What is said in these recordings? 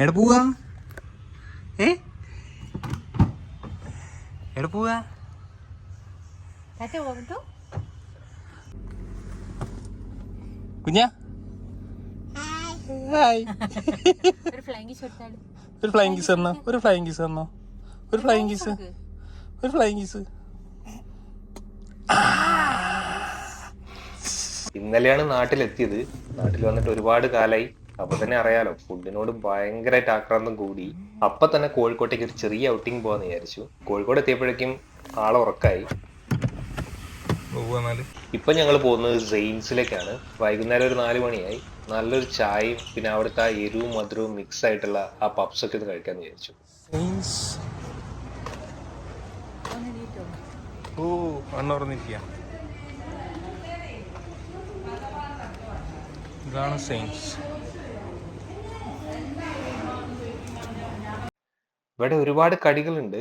എവിടെ പോവാ? എവിടെ പോവാ? കുഞ്ഞാ ഹായ്. ഒരു ഫ്ലൈങ് കിസ് തരണോ? ഒരു ഫ്ലൈങ് കിസ് തരണോ? ഒരു ഫ്ലൈങ് കിസ്, ഒരു ഫ്ലൈങ് കിസ്. ഇന്നലെയാണ് നാട്ടിലെത്തിയത്. നാട്ടിൽ വന്നിട്ട് ഒരുപാട് കാലായി. അപ്പൊ തന്നെ അറിയാലോ, ഫുഡിനോട് ഭയങ്കരമായിട്ട് ആക്രാന്തം കൂടി. അപ്പൊ തന്നെ കോഴിക്കോട്ടേക്ക് ഒരു ചെറിയ ഔട്ടിങ് പോവാന്ന് വിചാരിച്ചു. കോഴിക്കോട് എത്തിയപ്പോഴേക്കും ആളെ ഉറക്കായി. ഇപ്പൊ ഞങ്ങൾ പോകുന്നത് സെയിൻസിലേക്കാണ്. വൈകുന്നേരം ഒരു 4 മണിയായി. നല്ലൊരു ചായയും പിന്നെ അവിടുത്തെ ആ എരിവും മധുരവും മിക്സ് ആയിട്ടുള്ള ആ പപ്സ് ഒക്കെ ഒന്ന് കഴിക്കാന്ന് വിചാരിച്ചു. ഓ, കണ്ണുറന്നിരിക്കുക. ഇതാണ് സെയിൻസ്. ഇവിടെ ഒരുപാട് കടികളുണ്ട്.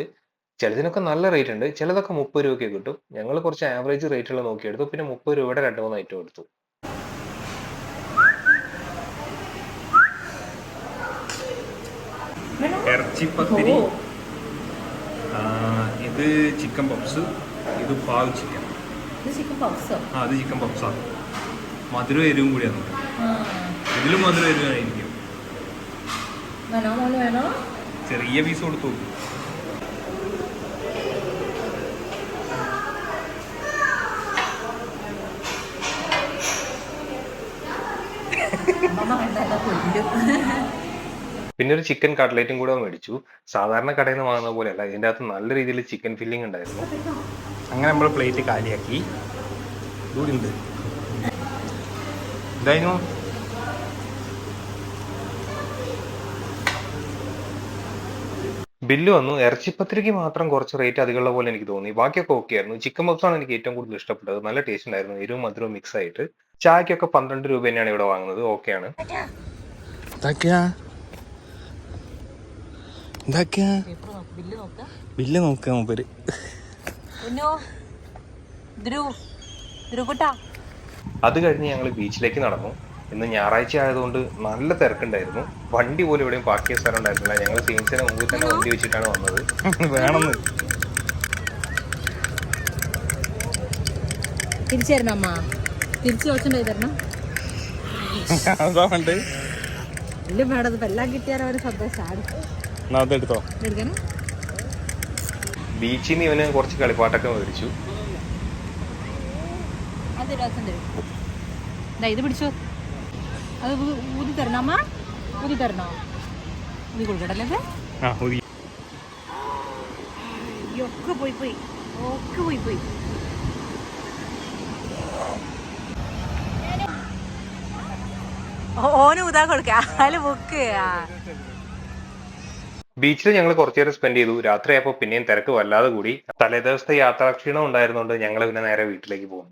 ചിലതിനൊക്കെ നല്ല റേറ്റ് ഉണ്ട്, ചിലതൊക്കെ 30 രൂപയ്ക്ക് കിട്ടും. ഞങ്ങൾ കുറച്ച് ആവറേജ് റേറ്റുള്ള നോക്കിയെടുത്തു. പിന്നെ 30 രൂപയുടെ 2-3 ഐറ്റം എടുത്തു. ഇറച്ചിപ്പത്തിരി, ഇത് ചിക്കൻ പപ്സ്, ഇത് പാവ് ചിക്കൻ. ആ, അത് ചിക്കൻ പപ്സാ. മധുരം എരിവും കൂടിയാണ്. ഇതിലും മധുരം എരിവായിരിക്കും. ചെറിയ പീസ് കൊടുത്തു. പിന്നെ ഒരു ചിക്കൻ കട്ട്ലേറ്റും കൂടെ മേടിച്ചു. സാധാരണ കടയിൽ നിന്ന് വാങ്ങുന്ന പോലെയല്ല, ഇതിൻ്റെ അകത്ത് നല്ല രീതിയിൽ ചിക്കൻ ഫില്ലിംഗ് ഉണ്ടായിരുന്നു. അങ്ങനെ നമ്മൾ പ്ലേറ്റ് കാലിയാക്കി. ഇതുകൂടി ഉണ്ട്. ഇതായിരുന്നു ബില്ല് വന്നു. ഇറച്ചിപ്പത്തിരിക്ക് മാത്രം കുറച്ച് റേറ്റ് അധികമുള്ള പോലെ എനിക്ക് തോന്നി. ബാക്കിയൊക്കെ ഓക്കെ ആയിരുന്നു. ചിക്കൻ പപ്സാണ് എനിക്ക് ഏറ്റവും കൂടുതൽ ഇഷ്ടപ്പെട്ടത്. നല്ല ടേസ്റ്റ് ഉണ്ടായിരുന്നു, എരിവും മധുരവും മിക്സ് ആയിട്ട്. ചായക്കൊക്കെ 12 രൂപ തന്നെയാണ് ഇവിടെ വാങ്ങുന്നത്. ഓക്കെയാണ്. ബില്ല് നോക്കുക മൂപ്പര്. അത് കഴിഞ്ഞ് ഞങ്ങൾ ബീച്ചിലേക്ക് നടന്നു. ഇന്ന് ഞായറാഴ്ച ആയതുകൊണ്ട് നല്ല തിരക്കുണ്ടായിരുന്നു. വണ്ടി പോലും എവിടെയും പാർക്ക് ചെയ്യാൻ സ്ഥലം ഉണ്ടായിരുന്നില്ല. ഞങ്ങൾ സെയിൻസിന് മുമ്പിൽ തന്നെ വണ്ടി വെച്ചിട്ടാണ് വന്നത്. വേണമെന്ന് തിരിച്ചു തരണം അമ്മ, തിരിച്ചു ചോദിച്ചിട്ടുണ്ടായി തരണം. അതാ വേണ്ടേ. ഇല്ല മേഡം, ഇപ്പം എല്ലാം കിട്ടിയാലും ഒരു സന്തോഷമാണ്. അതെടുത്തോ. എടുക്കണം. ബീച്ചിൽ നിന്ന് ഇവന് കുറച്ച് കളിപ്പാട്ടൊക്കെ മേടിച്ചു. അത് രസം തരും. ഇത് പിടിച്ചോ, അത് ഊതി തരണോ അമ്മ? ഊതി തരണോ? ഊതി കൊടുക്കട്ടല്ലേ? ഒക്കെ പോയി പോയി, ഒക്കെ പോയി പോയി. ഓന് ഊതാ കൊടുക്ക, അതില് ബുക്ക്. ബീച്ചിൽ ഞങ്ങൾ കുറച്ചു നേരം സ്പെൻഡ് ചെയ്തു. രാത്രിയായപ്പോൾ പിന്നെയും തിരക്ക് വല്ലാതെ കൂടി. തലേദിവസത്തെ യാത്രാക്ഷീണം ഉണ്ടായിരുന്നുകൊണ്ട് ഞങ്ങൾ പിന്നെ നേരെ വീട്ടിലേക്ക് പോകും.